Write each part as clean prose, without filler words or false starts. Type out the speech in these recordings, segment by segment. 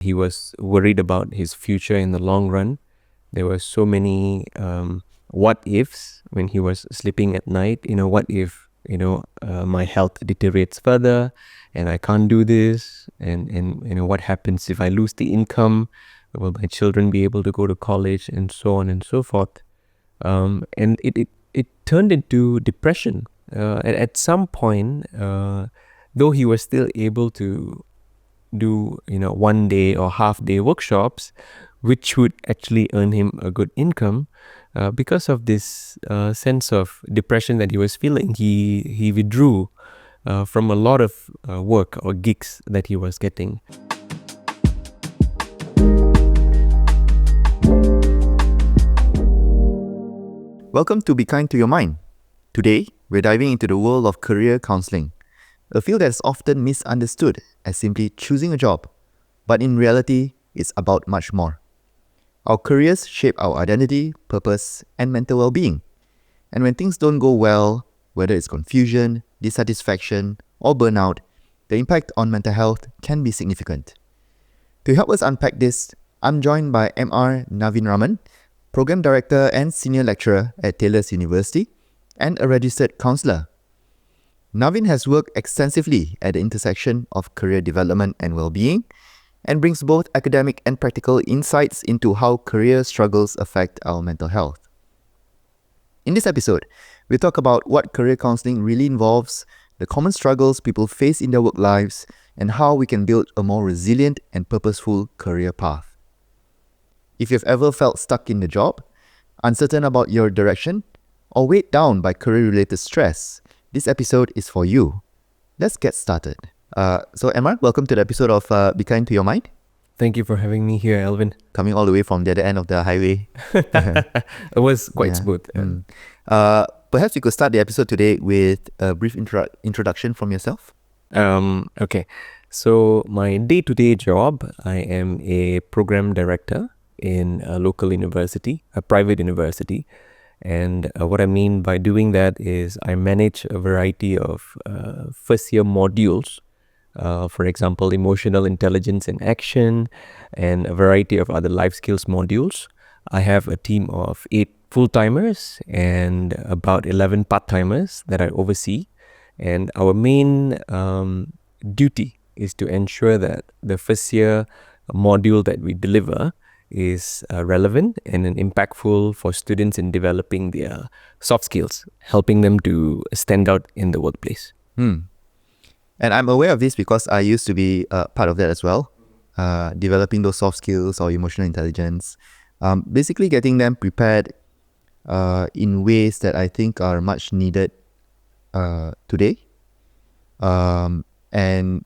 He was worried about his future in the long run. There were so many what ifs when he was sleeping at night. What if, my health deteriorates further and I can't do this? And what happens if I lose the income? Will my children be able to go to college, and so on and so forth? And it turned into depression. At some point, though he was still able to do 1 day or half-day workshops, which would actually earn him a good income, because of this sense of depression that he was feeling, he withdrew from a lot of work or gigs that he was getting. Welcome to Be Kind to Your Mind. Today, we're diving into the world of career counselling, a field that is often misunderstood as simply choosing a job, but in reality, it's about much more. Our careers shape our identity, purpose, and mental well-being. And when things don't go well, whether it's confusion, dissatisfaction, or burnout, the impact on mental health can be significant. To help us unpack this, I'm joined by Mr. Naveen, Program Director and Senior Lecturer at Taylor's University, and a registered counsellor. Naveen has worked extensively at the intersection of career development and well-being, and brings both academic and practical insights into how career struggles affect our mental health. In this episode, we talk about what career counselling really involves, the common struggles people face in their work lives, and how we can build a more resilient and purposeful career path. If you've ever felt stuck in the job, uncertain about your direction, or weighed down by career-related stress, this episode is for you. Let's get started. So Emma, welcome to the episode of Be Kind to Your Mind. Thank you for having me here, Alvin. Coming all the way from the other end of the highway. It was quite smooth. Perhaps we could start the episode today with a brief introduction from yourself. Okay. So my day-to-day job, I am a program director in a local university, a private university. And what I mean by doing that is I manage a variety of first-year modules, for example, emotional intelligence and action, and a variety of other life skills modules. I have a team of 8 full-timers and about 11 part-timers that I oversee. And our main duty is to ensure that the first-year module that we deliver is relevant and impactful for students in developing their soft skills, helping them to stand out in the workplace. And I'm aware of this because I used to be part of that as well, developing those soft skills or emotional intelligence, basically getting them prepared in ways that I think are much needed today. And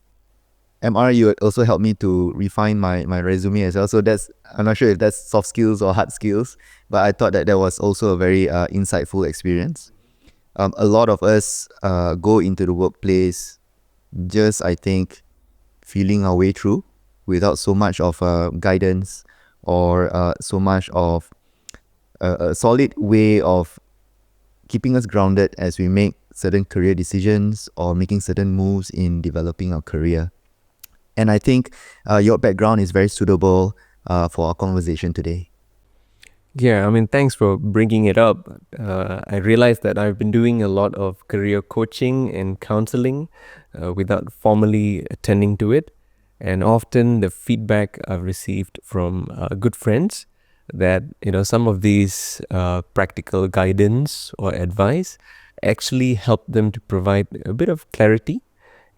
MR, you also helped me to refine my resume as well. So I'm not sure if that's soft skills or hard skills, but I thought that was also a very insightful experience. A lot of us go into the workplace just, I think, feeling our way through without so much of guidance or so much of a solid way of keeping us grounded as we make certain career decisions or making certain moves in developing our career. And I think your background is very suitable for our conversation today. Yeah, thanks for bringing it up. I realized that I've been doing a lot of career coaching and counseling without formally attending to it. And often the feedback I've received from good friends that, some of these practical guidance or advice actually helped them to provide a bit of clarity.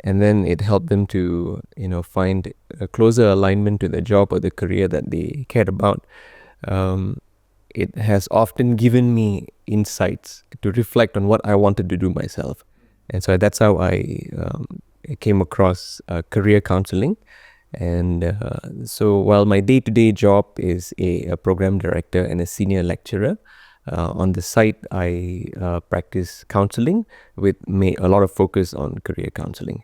And then it helped them to, find a closer alignment to the job or the career that they cared about. It has often given me insights to reflect on what I wanted to do myself. And so that's how I came across career counseling. And so while my day-to-day job is a program director and a senior lecturer, on the site I practice counseling with a lot of focus on career counseling.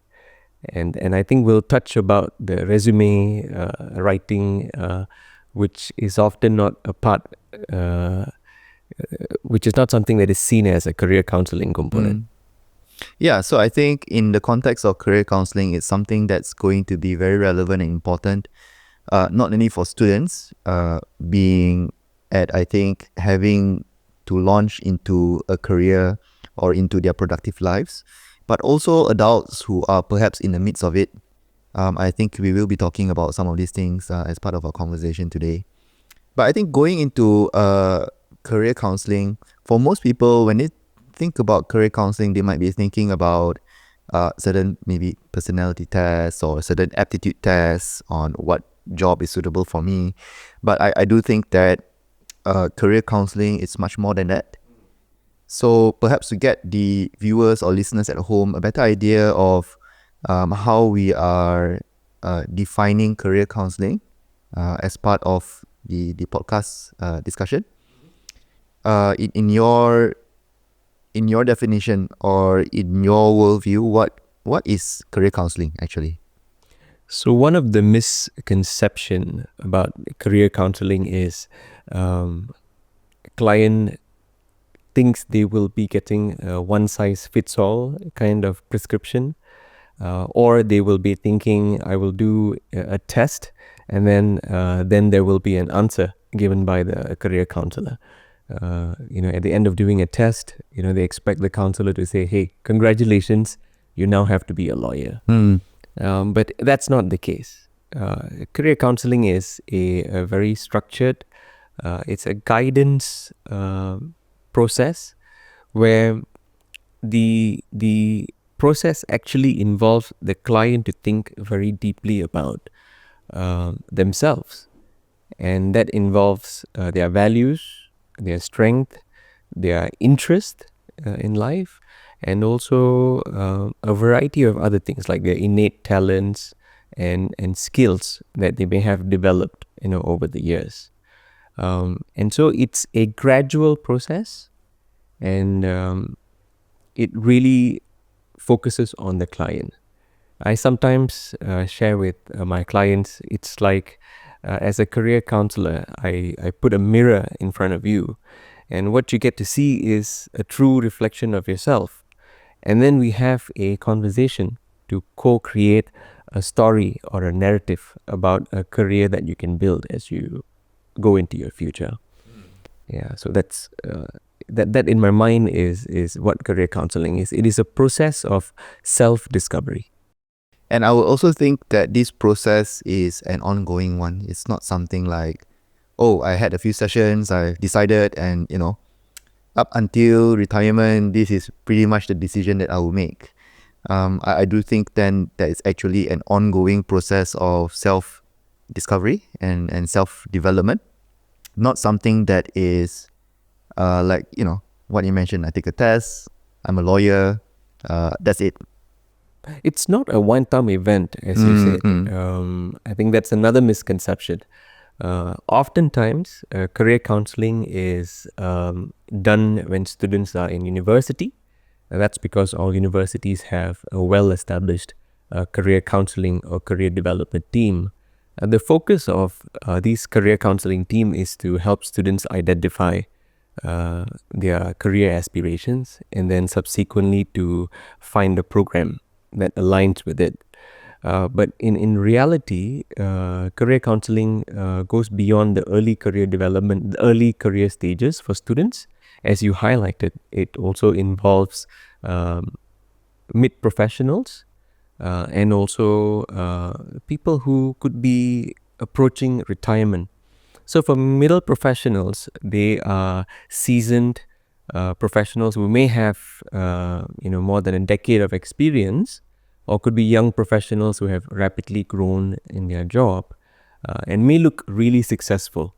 And I think we'll touch about the resume writing, which is often not a part, which is not something that is seen as a career counseling component. Yeah, so I think in the context of career counseling, it's something that's going to be very relevant and important not only for students being at, I think, having to launch into a career or into their productive lives, but also adults who are perhaps in the midst of it. I think we will be talking about some of these things as part of our conversation today. But I think going into career counseling, for most people, when they think about career counseling, they might be thinking about certain maybe personality tests or certain aptitude tests on what job is suitable for me. But I do think that career counseling is much more than that. So perhaps to get the viewers or listeners at home a better idea of how we are defining career counseling as part of the podcast discussion. In your definition or in your worldview, what is career counseling actually? So one of the misconception about career counseling is client thinks they will be getting a one-size-fits-all kind of prescription, or they will be thinking, I will do a test, and then there will be an answer given by the career counselor. At the end of doing a test, they expect the counselor to say, hey, congratulations, you now have to be a lawyer. But that's not the case. Career counseling is a very structured, it's a guidance process where the process actually involves the client to think very deeply about themselves. And that involves their values, their strength, their interest in life, and also a variety of other things like their innate talents and skills that they may have developed over the years. And so it's a gradual process, and it really focuses on the client. I sometimes share with my clients, it's like as a career counselor, I put a mirror in front of you, and what you get to see is a true reflection of yourself. And then we have a conversation to co-create a story or a narrative about a career that you can build as you go into your future. Yeah, so that's that in my mind is what career counseling is. It is a process of self-discovery. And I would also think that this process is an ongoing one. It's not something like, oh, I had a few sessions, I decided, and up until retirement, this is pretty much the decision that I will make. I do think then that it's actually an ongoing process of self-discovery and self-development, not something that is like, what you mentioned, I take a test, I'm a lawyer, that's it. It's not a one-time event, as you said. I think that's another misconception. Oftentimes, career counseling is done when students are in university. That's because all universities have a well-established career counseling or career development team. The focus of these career counseling team is to help students identify their career aspirations and then subsequently to find a program that aligns with it. But in reality, career counseling goes beyond the early career development, the early career stages for students. As you highlighted, it also involves mid-professionals and also people who could be approaching retirement. So for middle professionals, they are seasoned professionals who may have more than a decade of experience, or could be young professionals who have rapidly grown in their job and may look really successful,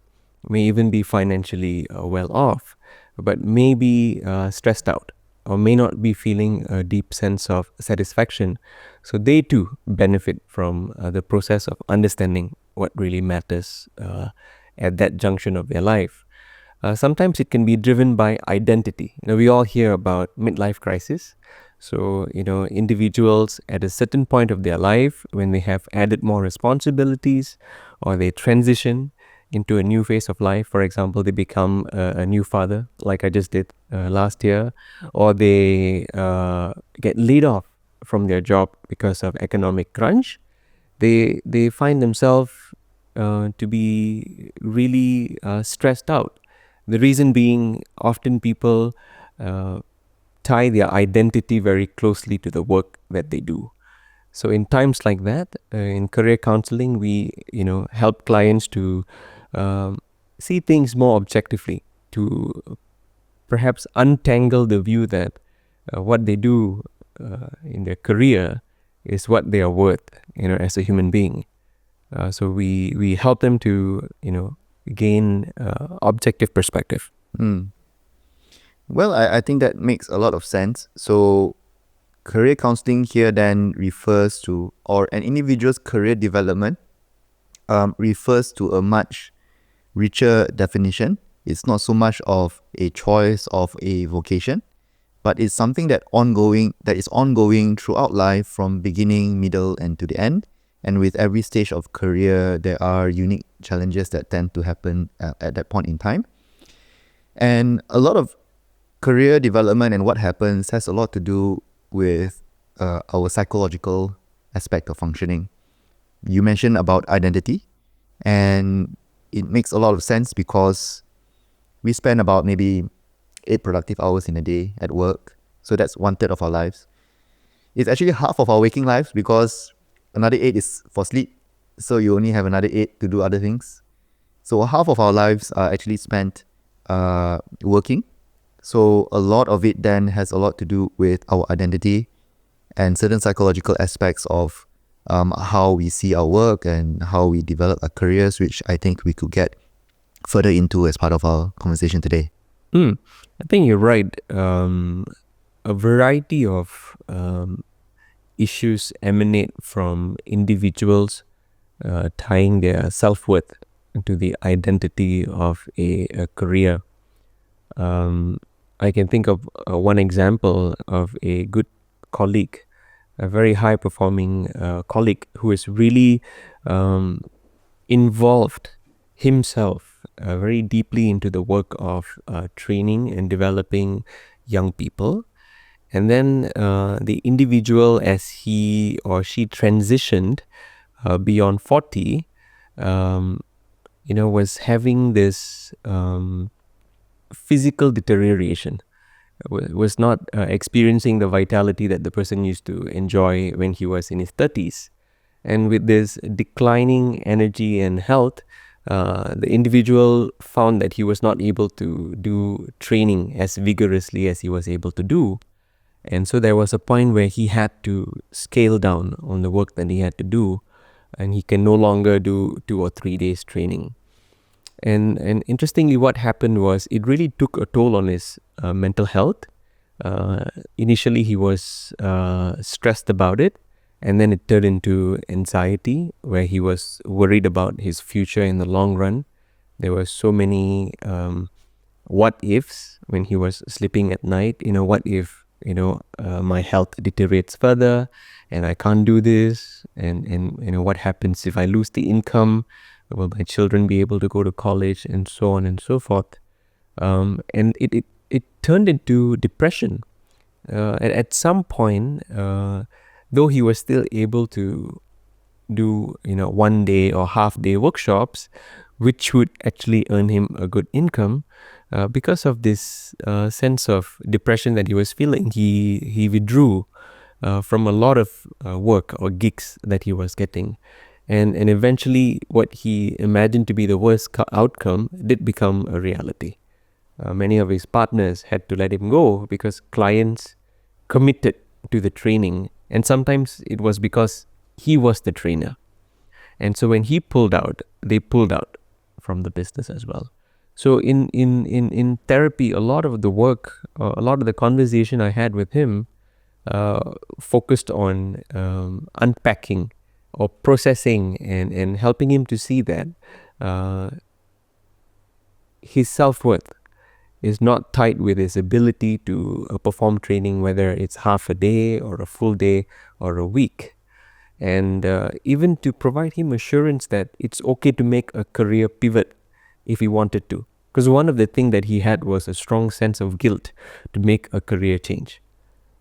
may even be financially well off, but may be stressed out or may not be feeling a deep sense of satisfaction. So they too benefit from the process of understanding what really matters at that junction of their life. Sometimes it can be driven by identity. We all hear about midlife crisis. So, individuals at a certain point of their life, when they have added more responsibilities or they transition into a new phase of life, for example, they become a new father, like I just did last year, or they get laid off from their job because of economic crunch, they find themselves to be really stressed out. The reason being, often people tie their identity very closely to the work that they do. So in times like that, in career counseling, we help clients to see things more objectively, to perhaps untangle the view that what they do in their career is what they are worth, as a human being. So we help them to gain objective perspective. Well, I think that makes a lot of sense. So career counseling here then refers to, or an individual's career development refers to a much richer definition. It's not so much of a choice of a vocation, but it's something that is ongoing throughout life, from beginning, middle, and to the end. And with every stage of career, there are unique challenges that tend to happen at that point in time. And a lot of career development and what happens has a lot to do with our psychological aspect of functioning. You mentioned about identity, and it makes a lot of sense because we spend about maybe 8 productive hours in a day at work. So that's 1/3 of our lives. It's actually half of our waking lives because another 8 is for sleep. So you only have another 8 to do other things. So half of our lives are actually spent working. So a lot of it then has a lot to do with our identity and certain psychological aspects of how we see our work and how we develop our careers, which I think we could get further into as part of our conversation today. I think you're right. A variety of issues emanate from individuals tying their self-worth to the identity of a career. I can think of one example of a good colleague, a very high-performing colleague who is really involved himself very deeply into the work of training and developing young people. And then the individual, as he or she transitioned beyond 40, was having this physical deterioration, was not experiencing the vitality that the person used to enjoy when he was in his 30s. And with this declining energy and health, the individual found that he was not able to do training as vigorously as he was able to do. And so there was a point where he had to scale down on the work that he had to do, and he can no longer do 2 or 3 days training. And interestingly, what happened was it really took a toll on his mental health. Initially, he was stressed about it, and then it turned into anxiety, where he was worried about his future in the long run. There were so many what ifs when he was sleeping at night. What if my health deteriorates further and I can't do this, and what happens if I lose the income? Will my children be able to go to college, and so on and so forth? And it turned into depression. At some point, though he was still able to do 1 day or half-day workshops, which would actually earn him a good income, because of this sense of depression that he was feeling, he withdrew from a lot of work or gigs that he was getting. And eventually, what he imagined to be the worst outcome did become a reality. Many of his partners had to let him go because clients committed to the training, and sometimes it was because he was the trainer. And so when he pulled out, they pulled out from the business as well. So in therapy, a lot of the work, a lot of the conversation I had with him focused on unpacking or processing and helping him to see that his self-worth is not tied with his ability to perform training, whether it's half a day or a full day or a week. And even to provide him assurance that it's okay to make a career pivot if he wanted to. Because one of the things that he had was a strong sense of guilt to make a career change.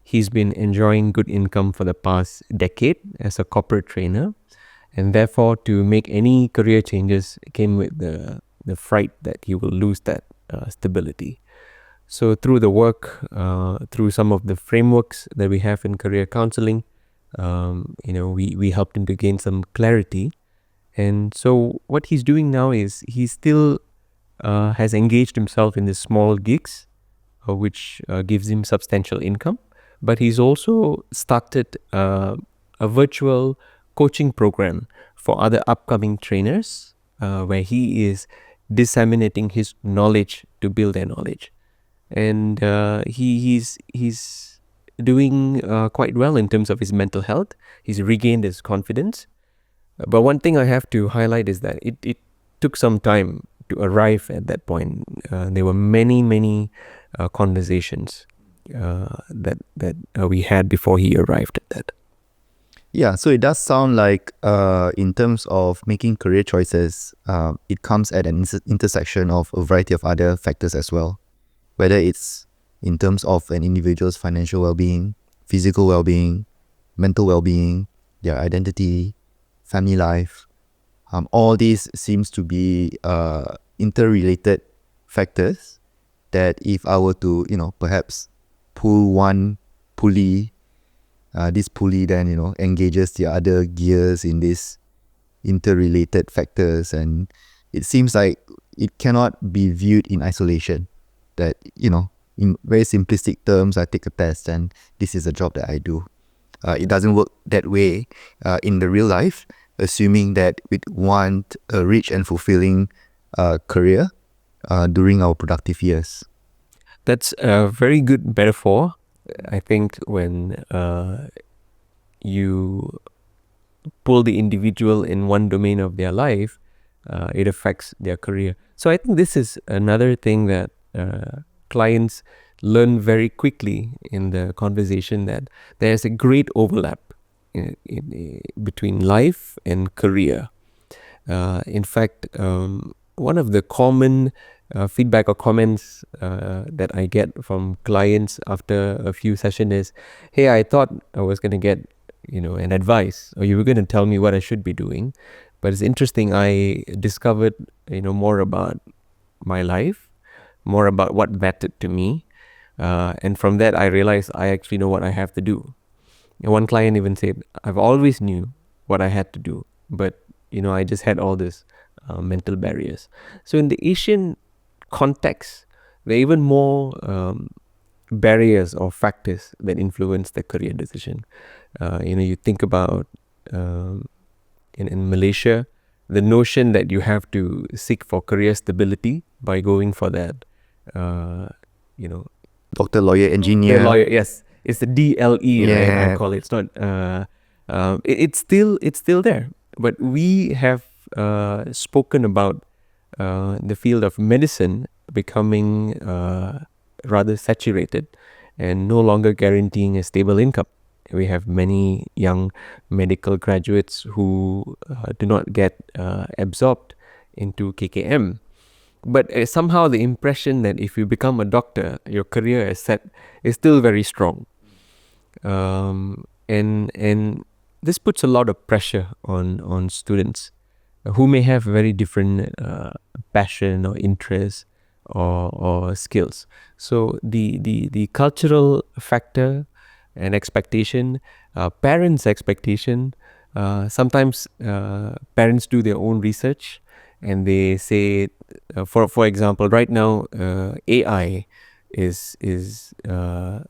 He's been enjoying good income for the past decade as a corporate trainer. And therefore, to make any career changes came with the fright that he will lose that stability. So through the work, through some of the frameworks that we have in career counseling, we helped him to gain some clarity. And so what he's doing now is he still has engaged himself in the small gigs, which gives him substantial income. But he's also started a virtual coaching program for other upcoming trainers, where he is disseminating his knowledge to build their knowledge. And he's doing quite well in terms of his mental health. He's regained his confidence. But one thing I have to highlight is that it took some time to arrive at that point. There were many conversations that we had before he arrived at that. Yeah, so it does sound like in terms of making career choices, it comes at an intersection of a variety of other factors as well, whether it's in terms of an individual's financial well-being, physical well-being, mental well-being, their identity, family life. All these seems to be interrelated factors that if I were to, perhaps pull one pulley, this pulley then, engages the other gears in these interrelated factors. And it seems like it cannot be viewed in isolation. That, in very simplistic terms, I take a test and this is a job that I do. It doesn't work that way in the real life, assuming that we want a rich and fulfilling career during our productive years. That's a very good metaphor. I think when you pull the individual in one domain of their life, it affects their career. So I think this is another thing that clients learn very quickly in the conversation, that there's a great overlap between life and career. In fact, one of the common feedback or comments that I get from clients after a few sessions is, hey, I thought I was going to get an advice, or you were going to tell me what I should be doing. But it's interesting, I discovered more about my life, more about what mattered to me. And from that, I realized I actually know what I have to do. And one client even said, I've always knew what I had to do, but I just had all this mental barriers. So in the Asian context, there are even more barriers or factors that influence the career decision. You think about in Malaysia, the notion that you have to seek for career stability by going for that, Doctor, lawyer, engineer. the lawyer, yes, it's the DLE, right? Yeah. I call it. It's not. It's still there. But we have spoken about the field of medicine becoming rather saturated and no longer guaranteeing a stable income. We have many young medical graduates who do not get absorbed into KKM. But somehow the impression that if you become a doctor, your career is set is still very strong. And this puts a lot of pressure on students who may have very different passion or interests or skills. So the cultural factor and expectation, parents' expectation, sometimes parents do their own research and they say, for example, right now AI is a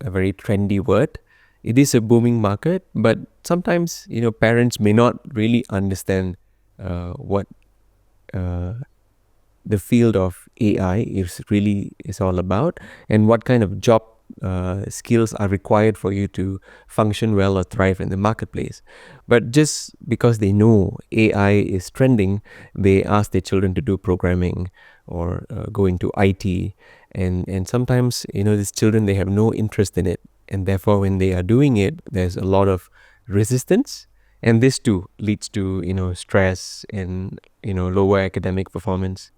very trendy word. It is a booming market, but sometimes parents may not really understand what the field of AI is all about, and what kind of job skills are required for you to function well or thrive in the marketplace. But just because they know AI is trending, they ask their children to do programming or go into IT, and sometimes these children, they have no interest in it, and therefore when they are doing it, there's a lot of resistance, and this too leads to stress and lower academic performance.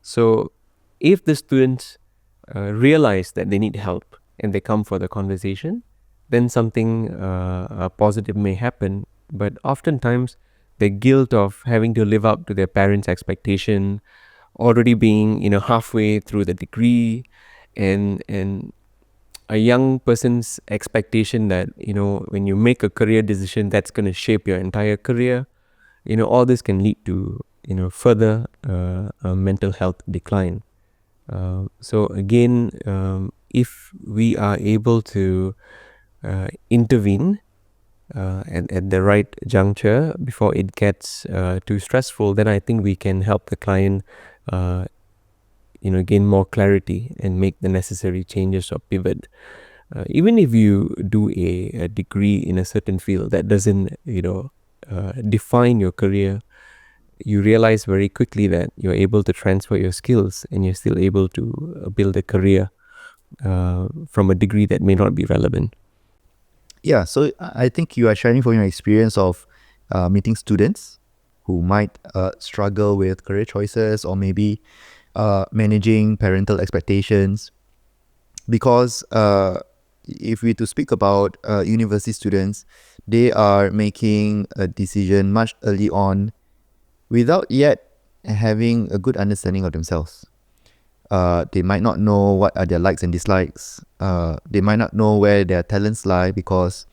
So if the students realize that they need help and they come for the conversation, then something positive may happen. But oftentimes the guilt of having to live up to their parents' expectation, already being halfway through the degree, and a young person's expectation that when you make a career decision, that's going to shape your entire career. All this can lead to further mental health decline. So again, if we are able to intervene at the right juncture before it gets too stressful, then I think we can help the client gain more clarity and make the necessary changes or pivot. Even if you do a degree in a certain field, that doesn't define your career. You realize very quickly that you're able to transfer your skills and you're still able to build a career from a degree that may not be relevant. Yeah, so I think you are sharing from your experience of meeting students who might struggle with career choices or maybe managing parental expectations. Because if we to speak about university students, they are making a decision much early on without yet having a good understanding of themselves. They might not know what are their likes and dislikes. They might not know where their talents lie because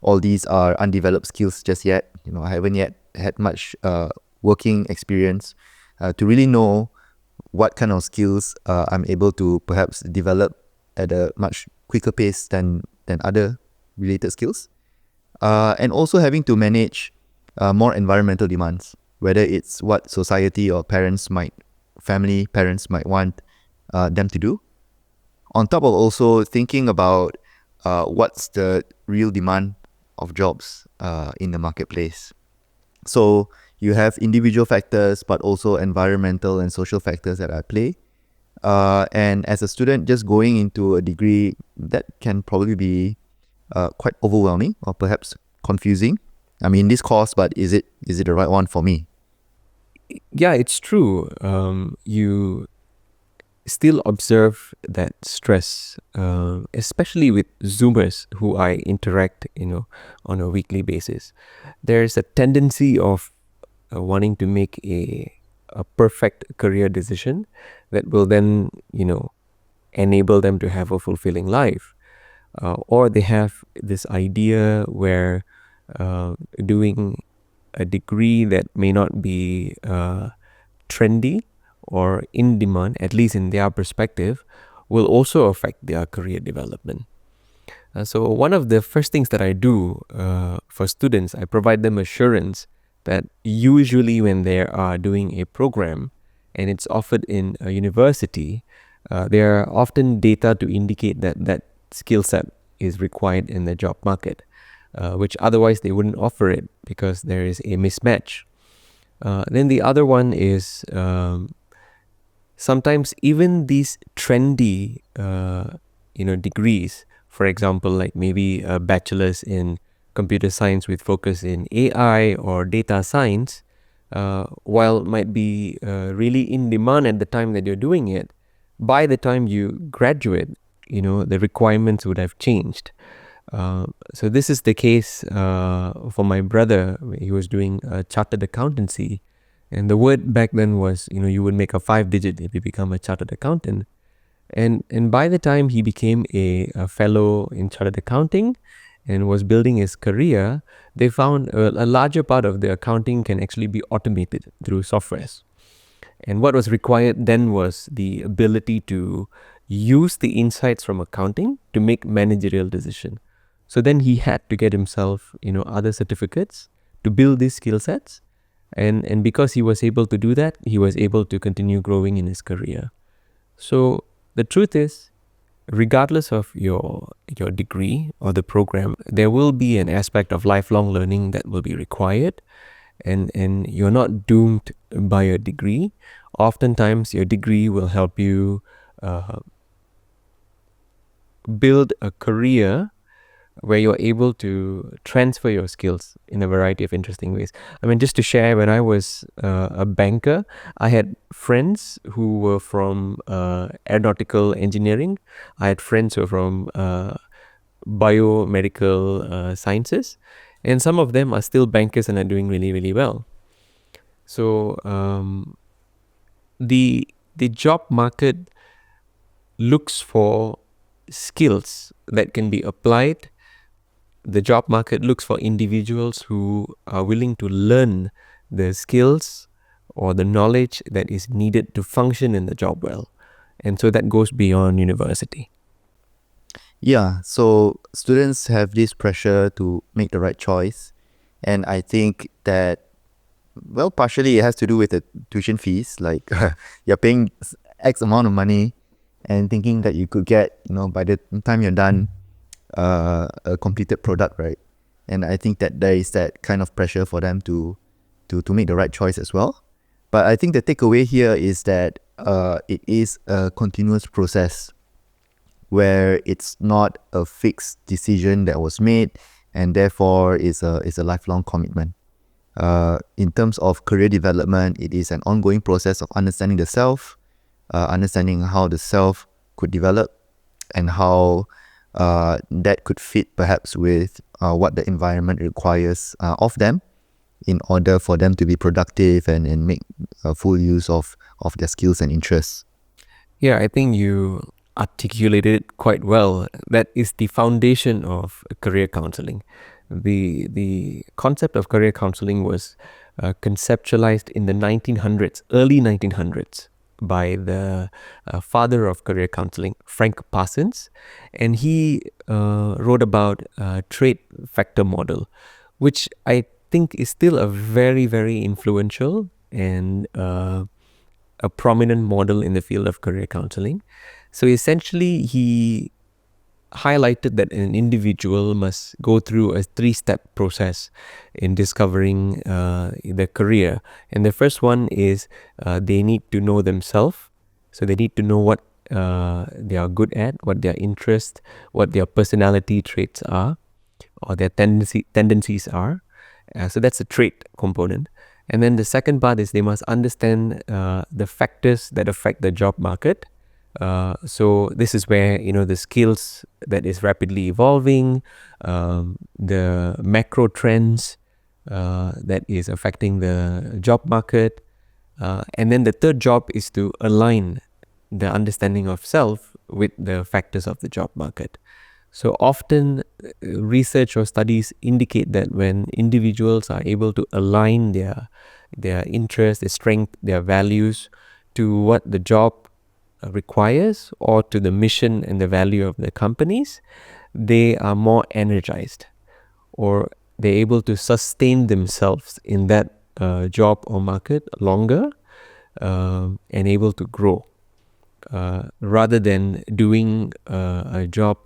all these are undeveloped skills just yet. I haven't yet had much working experience to really know what kind of skills I'm able to perhaps develop at a much quicker pace than other related skills. And also having to manage more environmental demands, whether it's what society or parents might want them to do. On top of also thinking about what's the real demand of jobs in the marketplace. So you have individual factors, but also environmental and social factors that are at play. And as a student, just going into a degree, that can probably be quite overwhelming or perhaps confusing. I mean, this course, but is it the right one for me? Yeah, it's true. You still observe that stress, especially with Zoomers who I interact, on a weekly basis. There's a tendency of wanting to make a perfect career decision that will then, enable them to have a fulfilling life. Or they have this idea where doing a degree that may not be trendy or in demand, at least in their perspective, will also affect their career development. So one of the first things that I do for students, I provide them assurance that usually when they are doing a program and it's offered in a university, there are often data to indicate that that skill set is required in the job market, which otherwise they wouldn't offer it because there is a mismatch. Then the other one is sometimes even these trendy, degrees, for example, like maybe a bachelor's in computer science with focus in AI or data science, while might be really in demand at the time that you're doing it, by the time you graduate, the requirements would have changed. So this is the case for my brother. He was doing chartered accountancy. And the word back then was, you would make a 5-digit if you become a chartered accountant. And by the time he became a fellow in chartered accounting and was building his career, they found a larger part of the accounting can actually be automated through softwares. And what was required then was the ability to use the insights from accounting to make managerial decisions. So then he had to get himself, other certificates to build these skill sets. And because he was able to do that, he was able to continue growing in his career. So the truth is, regardless of your degree or the program, there will be an aspect of lifelong learning that will be required. And you're not doomed by your degree. Oftentimes, your degree will help you build a career where you're able to transfer your skills in a variety of interesting ways. I mean, just to share, when I was a banker, I had friends who were from aeronautical engineering. I had friends who were from biomedical sciences. And some of them are still bankers and are doing really, really well. So the job market looks for skills that can be applied. The job market looks for individuals who are willing to learn the skills or the knowledge that is needed to function in the job well. And so that goes beyond university. Yeah, so students have this pressure to make the right choice. And I think that, well, partially it has to do with the tuition fees. Like you're paying X amount of money and thinking that you could get, by the time you're done, a completed product, right? And I think that there is that kind of pressure for them to make the right choice as well. But I think the takeaway here is that it is a continuous process where it's not a fixed decision that was made, and therefore is a lifelong commitment. In terms of career development, it is an ongoing process of understanding the self, understanding how the self could develop, and how that could fit perhaps with what the environment requires of them in order for them to be productive and make full use of their skills and interests. Yeah, I think you articulated it quite well. That is the foundation of career counseling. The concept of career counseling was conceptualized in the 1900s, early 1900s, by the father of career counseling, Frank Parsons, and he wrote about trait factor model, which I think is still a very, very influential and a prominent model in the field of career counseling. So essentially, he highlighted that an individual must go through a 3-step process in discovering their career. And the first one is they need to know themselves. So they need to know what they are good at, what their interests, what their personality traits are, or their tendencies are. So that's a trait component. And then the second part is they must understand the factors that affect the job market. So this is where, the skills that is rapidly evolving, the macro trends that is affecting the job market. And then the third job is to align the understanding of self with the factors of the job market. So often research or studies indicate that when individuals are able to align their interests, their strength, their values to what the job requires or to the mission and the value of the companies, they are more energized, or they're able to sustain themselves in that job or market longer and able to grow rather than doing a job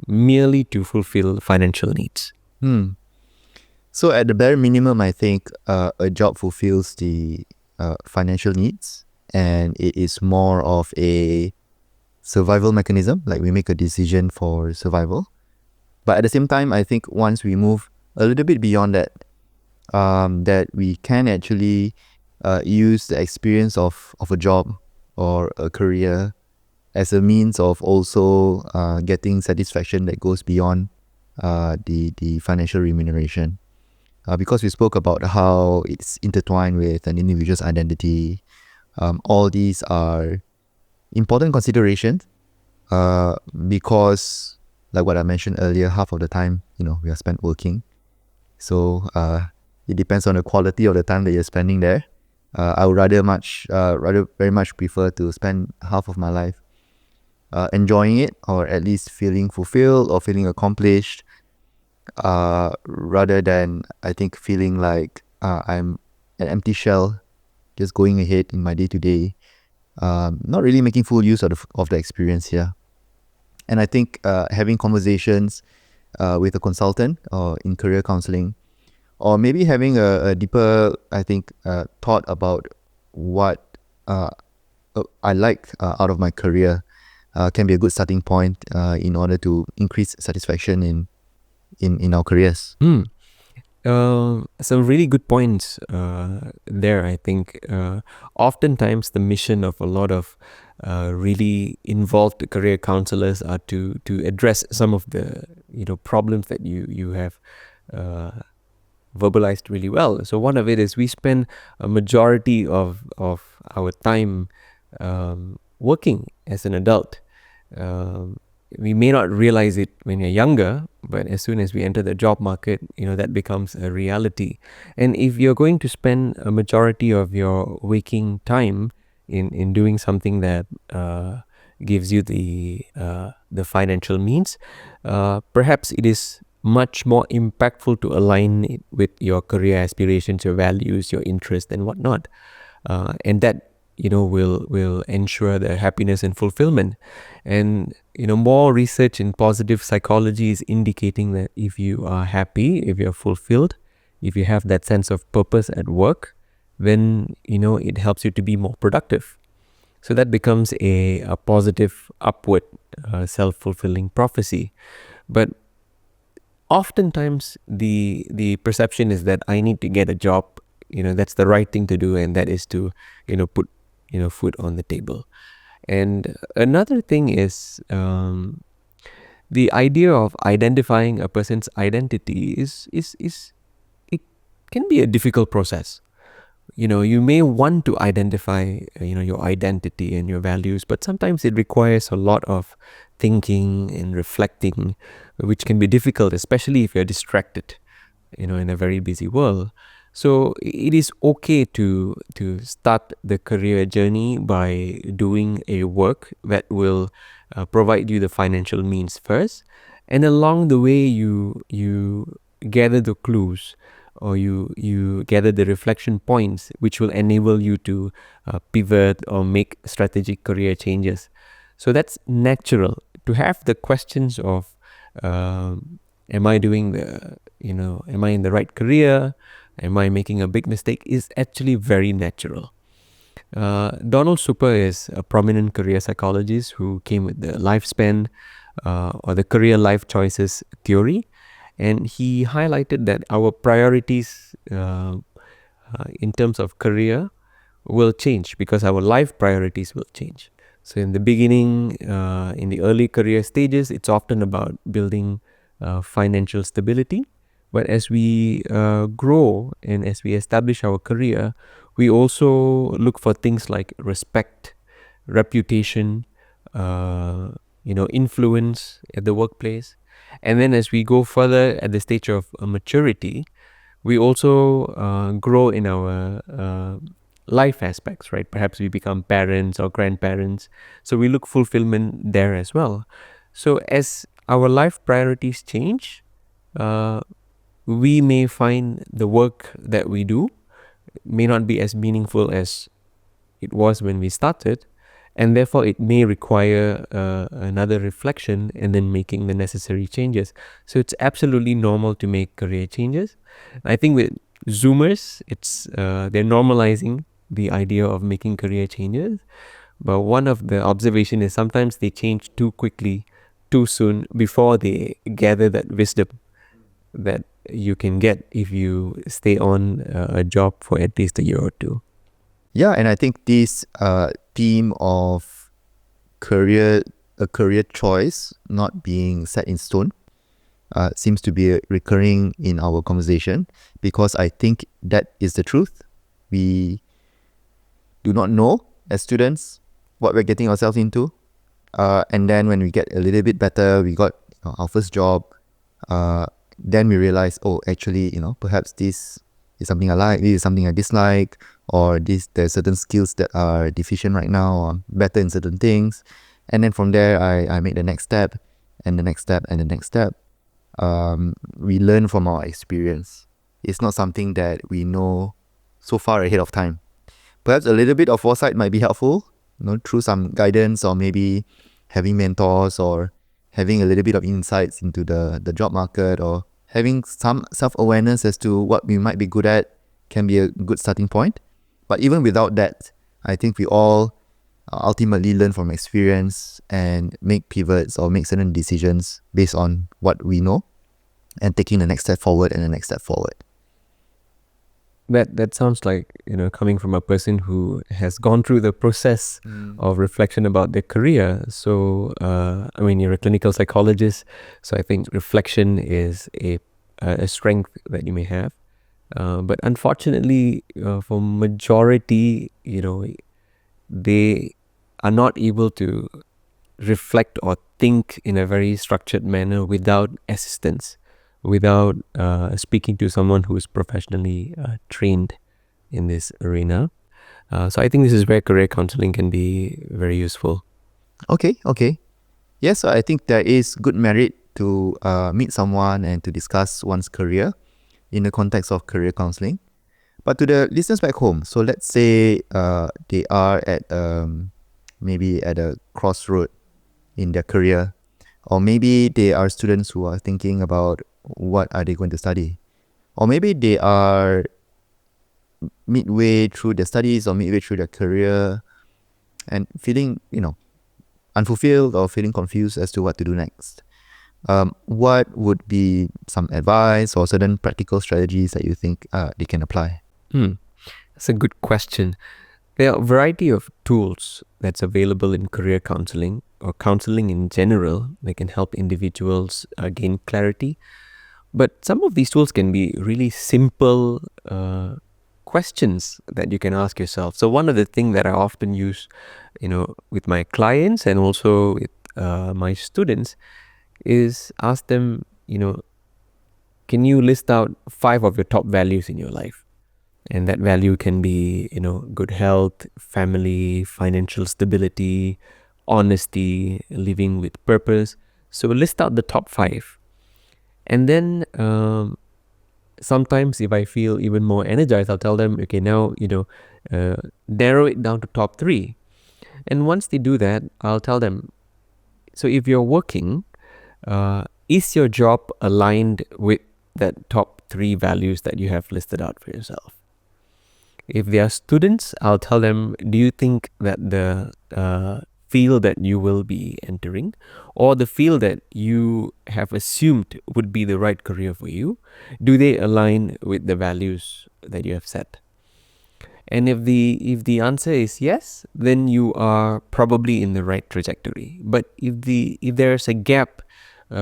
merely to fulfill financial needs. So at the bare minimum, I think a job fulfills the financial needs, and it is more of a survival mechanism, like we make a decision for survival. But at the same time, I think once we move a little bit beyond that, that we can actually use the experience of a job or a career as a means of also getting satisfaction that goes beyond the financial remuneration. Because we spoke about how it's intertwined with an individual's identity. All these are important considerations because, like what I mentioned earlier, half of the time, we are spent working. So it depends on the quality of the time that you're spending there. I would rather very much prefer to spend half of my life enjoying it, or at least feeling fulfilled or feeling accomplished, rather than, I think, feeling like I'm an empty shell, just going ahead in my day-to-day, not really making full use of the experience here. And I think having conversations with a consultant or in career counseling, or maybe having a deeper, I think, thought about what I like out of my career can be a good starting point in order to increase satisfaction in our careers. Some really good points there, I think. Oftentimes the mission of a lot of really involved career counselors are to address some of the problems that you have verbalized really well. So one of it is we spend a majority of our time working as an adult. We may not realize it when you're younger, but as soon as we enter the job market, that becomes a reality. And if you're going to spend a majority of your waking time in doing something that gives you the financial means, perhaps it is much more impactful to align it with your career aspirations, your values, your interests, and whatnot. And that will ensure the happiness and fulfillment. And more research in positive psychology is indicating that if you are happy, if you're fulfilled, if you have that sense of purpose at work, then it helps you to be more productive. So that becomes a positive, upward, self-fulfilling prophecy. But oftentimes the perception is that I need to get a job, that's the right thing to do, and that is to put food on the table. And another thing is the idea of identifying a person's identity is it can be a difficult process. You may want to identify your identity and your values, but sometimes it requires a lot of thinking and reflecting, which can be difficult, especially if you're distracted in a very busy world. So it is okay to start the career journey by doing a work that will provide you the financial means first, and along the way you gather the clues, or you gather the reflection points which will enable you to pivot or make strategic career changes. So that's natural. To have the questions of am I doing am I in the right career? Am I making a big mistake? Is actually very natural. Donald Super is a prominent career psychologist who came with the lifespan or the career life choices theory. And he highlighted that our priorities in terms of career will change because our life priorities will change. So in the beginning, in the early career stages, it's often about building financial stability. But as we grow and as we establish our career, we also look for things like respect, reputation, influence at the workplace. And then as we go further at the stage of maturity, we also grow in our life aspects, right? Perhaps we become parents or grandparents. So we look fulfillment there as well. So as our life priorities change, we may find the work that we do may not be as meaningful as it was when we started, and therefore it may require another reflection and then making the necessary changes. So it's absolutely normal to make career changes. I think with Zoomers, they're normalizing the idea of making career changes. But one of the observation is sometimes they change too quickly, too soon, before they gather that wisdom that you can get if you stay on a job for at least a year or two. Yeah, and I think this theme of a career choice not being set in stone seems to be recurring in our conversation, because I think that is the truth. We do not know as students what we're getting ourselves into, and then when we get a little bit better, we got our first job, then we realize, oh, actually, perhaps this is something I like, this is something I dislike, or there's certain skills that are deficient right now, or better in certain things. And then from there, I make the next step, and the next step, and the next step. We learn from our experience. It's not something that we know so far ahead of time. Perhaps a little bit of foresight might be helpful, through some guidance, or maybe having mentors, or having a little bit of insights into the job market, or having some self-awareness as to what we might be good at can be a good starting point. But even without that, I think we all ultimately learn from experience and make pivots or make certain decisions based on what we know, and taking the next step forward and the next step forward. That sounds like, coming from a person who has gone through the process of reflection about their career. So, you're a clinical psychologist, so I think reflection is a strength that you may have. But unfortunately, for majority, they are not able to reflect or think in a very structured manner without assistance, without speaking to someone who is professionally trained in this arena. So I think this is where career counseling can be very useful. Okay. Yes, I think there is good merit to meet someone and to discuss one's career in the context of career counseling. But to the listeners back home, so let's say they are at maybe at a crossroad in their career, or maybe they are students who are thinking about what are they going to study, or maybe they are midway through their studies or midway through their career and feeling, unfulfilled or feeling confused as to what to do next. What would be some advice or certain practical strategies that you think they can apply? That's a good question. There are a variety of tools that's available in career counseling or counseling in general that can help individuals gain clarity. But some of these tools can be really simple questions that you can ask yourself. So one of the things that I often use, with my clients and also with my students is ask them, can you list out 5 of your top values in your life? And that value can be, good health, family, financial stability, honesty, living with purpose. So list out the top 5. And then sometimes if I feel even more energized, I'll tell them, okay, now, narrow it down to top 3. And once they do that, I'll tell them, so if you're working, is your job aligned with that top 3 values that you have listed out for yourself? If they are students, I'll tell them, do you think that the field that you will be entering or the field that you have assumed would be the right career for you, do they align with the values that you have set? And if the answer is yes, then you are probably in the right trajectory. But if there's a gap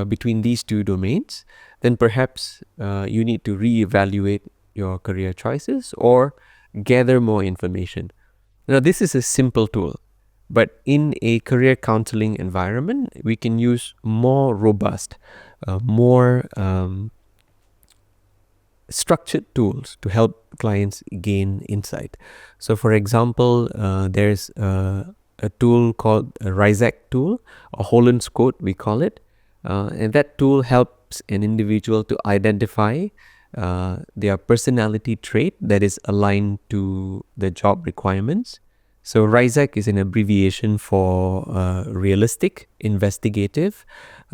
between these 2 domains, then perhaps you need to reevaluate your career choices or gather more information. Now, this is a simple tool, but in a career counseling environment, we can use more robust, more structured tools to help clients gain insight. So, for example, there's a tool called a RIASEC tool, or Holland's Code, we call it. And that tool helps an individual to identify their personality trait that is aligned to the job requirements. So RIASEC is an abbreviation for realistic, investigative,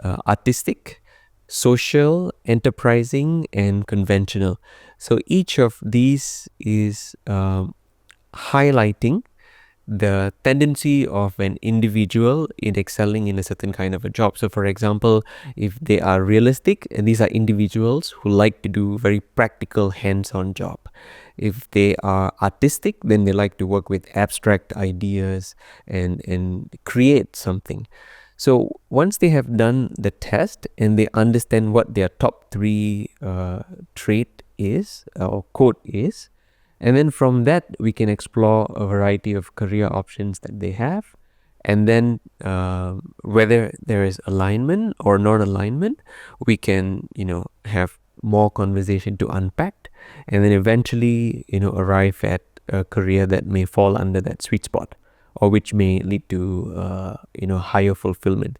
artistic, social, enterprising, and conventional. So each of these is highlighting the tendency of an individual in excelling in a certain kind of a job. So for example, if they are realistic, and these are individuals who like to do very practical hands-on job. If they are artistic, then they like to work with abstract ideas and create something. So once they have done the test and they understand what their top 3 trait is or code is, and then from that, we can explore a variety of career options that they have. And then whether there is alignment or non-alignment, we can, have more conversation to unpack. And then eventually, arrive at a career that may fall under that sweet spot or which may lead to, higher fulfillment.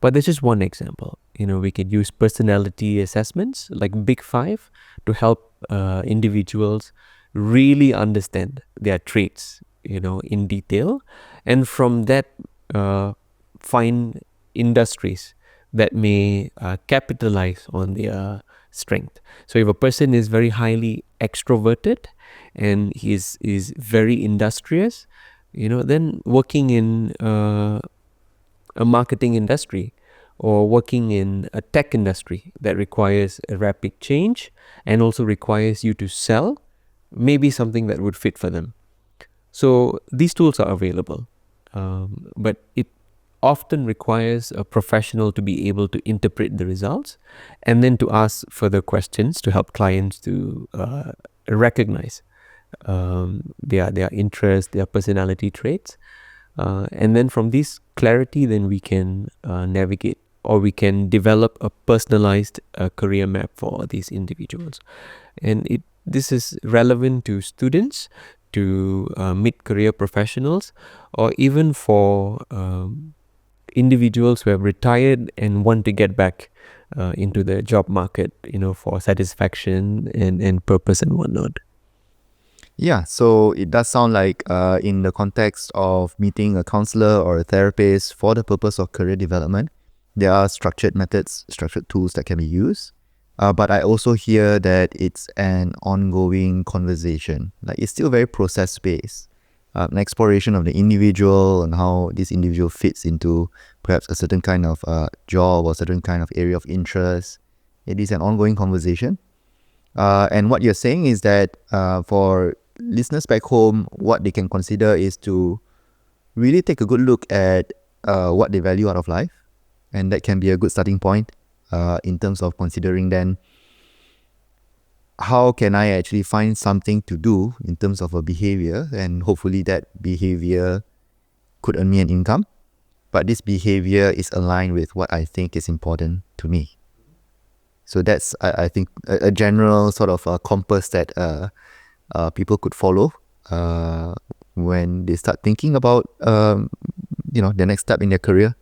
But that's just one example. We could use personality assessments like Big 5 to help individuals really understand their traits, in detail. And from that, find industries that may capitalize on their strength. So if a person is very highly extroverted and he is very industrious, then working in a marketing industry or working in a tech industry that requires a rapid change and also requires you to sell may be something that would fit for them. So these tools are available, but it often requires a professional to be able to interpret the results and then to ask further questions to help clients to recognize their interest, their personality traits. And then from this clarity, then we can navigate, or we can develop a personalized career map for these individuals. And this is relevant to students, to mid-career professionals, or even for individuals who have retired and want to get back into the job market, for satisfaction and purpose and whatnot. Yeah, so it does sound like in the context of meeting a counselor or a therapist for the purpose of career development, there are structured methods, structured tools that can be used. But I also hear that it's an ongoing conversation. Like, it's still very process-based. An exploration of the individual and how this individual fits into perhaps a certain kind of job or certain kind of area of interest. It is an ongoing conversation. And what you're saying is that for listeners back home, what they can consider is to really take a good look at what they value out of life. And that can be a good starting point in terms of considering then how can I actually find something to do in terms of a behavior, and hopefully that behavior could earn me an income, but this behavior is aligned with what I think is important to me. So that's, I think, a general sort of compass that people could follow when they start thinking about the next step in their career.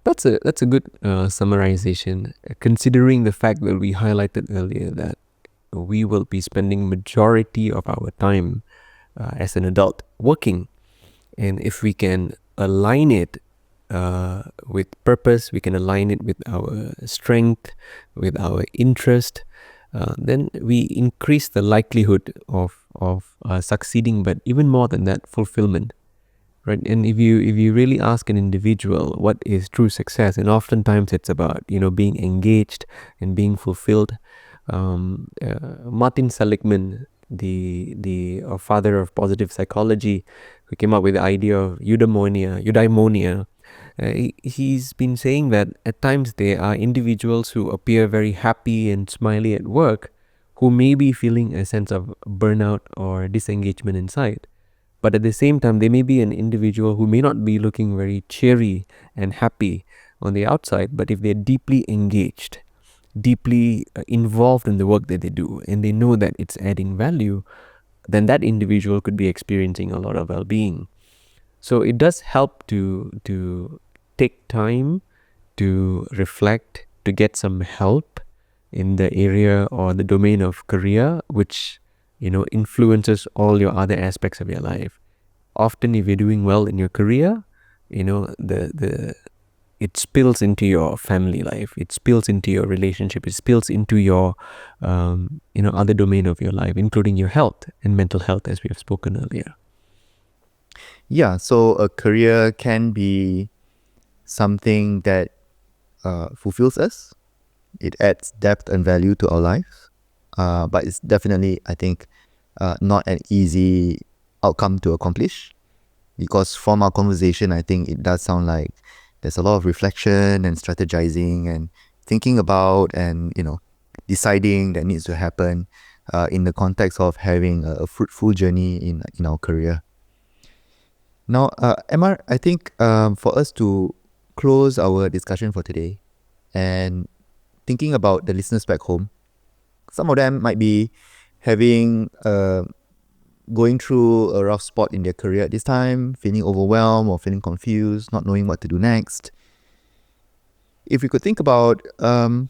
That's a good summarization, considering the fact that we highlighted earlier that we will be spending majority of our time as an adult working. And if we can align it with purpose, we can align it with our strength, with our interest, then we increase the likelihood of succeeding, but even more than that, fulfillment. Right? And if you really ask an individual what is true success, and oftentimes it's about being engaged and being fulfilled. Martin Seligman, the father of positive psychology, who came up with the idea of eudaimonia, he's been saying that at times there are individuals who appear very happy and smiley at work, who may be feeling a sense of burnout or disengagement inside. But at the same time, there may be an individual who may not be looking very cheery and happy on the outside, but if they're deeply engaged, deeply involved in the work that they do, and they know that it's adding value, then that individual could be experiencing a lot of well-being. So it does help to take time to reflect, to get some help in the area or the domain of career, which influences all your other aspects of your life. Often, if you're doing well in your career, it spills into your family life, it spills into your relationship, it spills into your other domain of your life, including your health and mental health, as we have spoken earlier. Yeah, so a career can be something that fulfills us. It adds depth and value to our lives. But it's definitely, I think, not an easy outcome to accomplish, because from our conversation, I think it does sound like there's a lot of reflection and strategizing and thinking about and deciding that needs to happen in the context of having a fruitful journey in our career. Now, Emma, I think for us to close our discussion for today, and thinking about the listeners back home, some of them might be going through a rough spot in their career at this time, feeling overwhelmed or feeling confused, not knowing what to do next. If we could think about a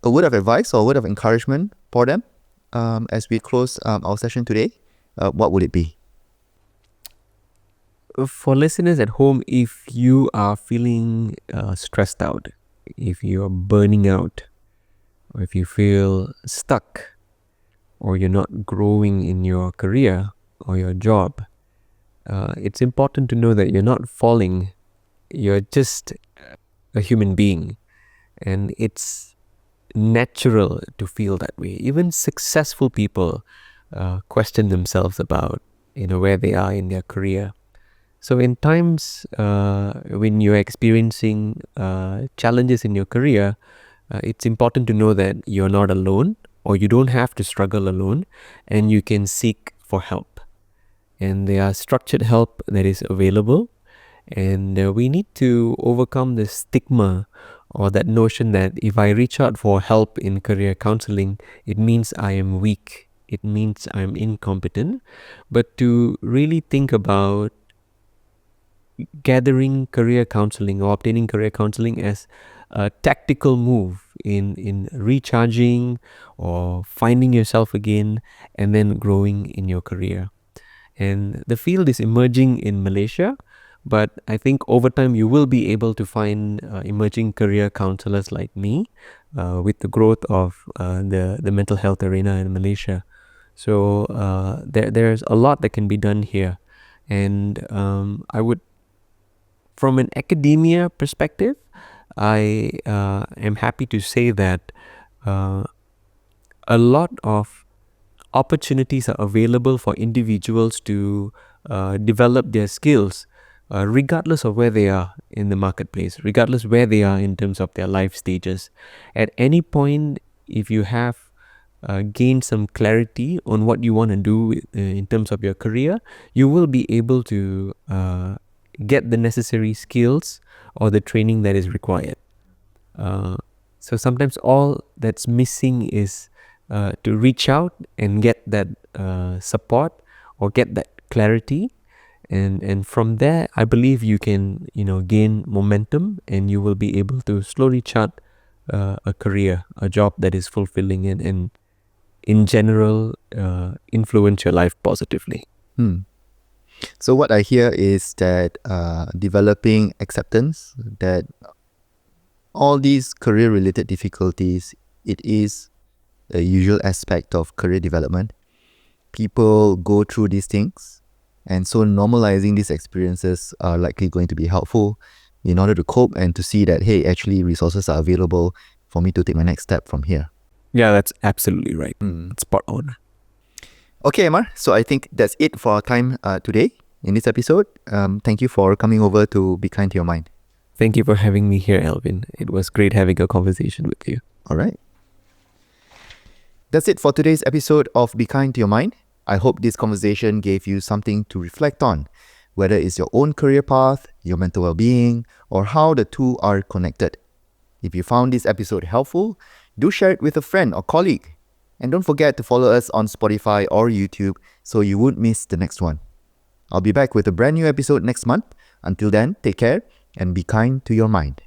word of advice or a word of encouragement for them as we close our session today, what would it be? For listeners at home, if you are feeling stressed out, if you're burning out, or if you feel stuck, or you're not growing in your career or your job, it's important to know that you're not falling, you're just a human being. And it's natural to feel that way. Even successful people question themselves about where they are in their career. So in times when you're experiencing challenges in your career, it's important to know that you're not alone, or you don't have to struggle alone, and you can seek for help. And there are structured help that is available, and we need to overcome the stigma or that notion that if I reach out for help in career counseling, it means I am weak, it means I'm incompetent. But to really think about gathering career counseling or obtaining career counseling as a tactical move in recharging or finding yourself again and then growing in your career. And the field is emerging in Malaysia, but I think over time you will be able to find emerging career counselors like me with the growth of the mental health arena in Malaysia. So there's a lot that can be done here. And I would, from an academia perspective, I am happy to say that a lot of opportunities are available for individuals to develop their skills regardless of where they are in the marketplace, regardless where they are in terms of their life stages. At any point, if you have gained some clarity on what you want to do in terms of your career, you will be able to get the necessary skills or the training that is required. So sometimes all that's missing is to reach out and get that support or get that clarity, and from there, I believe you can gain momentum, and you will be able to slowly chart a career, a job that is fulfilling, and in general influence your life positively. So what I hear is that developing acceptance that all these career-related difficulties, it is a usual aspect of career development. People go through these things, and so normalizing these experiences are likely going to be helpful in order to cope and to see that, hey, actually resources are available for me to take my next step from here. Yeah, that's absolutely right. Spot on. Okay, Amar, so I think that's it for our time today in this episode. Thank you for coming over to Be Kind to Your Mind. Thank you for having me here, Alvin. It was great having a conversation with you. All right. That's it for today's episode of Be Kind to Your Mind. I hope this conversation gave you something to reflect on, whether it's your own career path, your mental well-being, or how the two are connected. If you found this episode helpful, do share it with a friend or colleague. And don't forget to follow us on Spotify or YouTube so you won't miss the next one. I'll be back with a brand new episode next month. Until then, take care and be kind to your mind.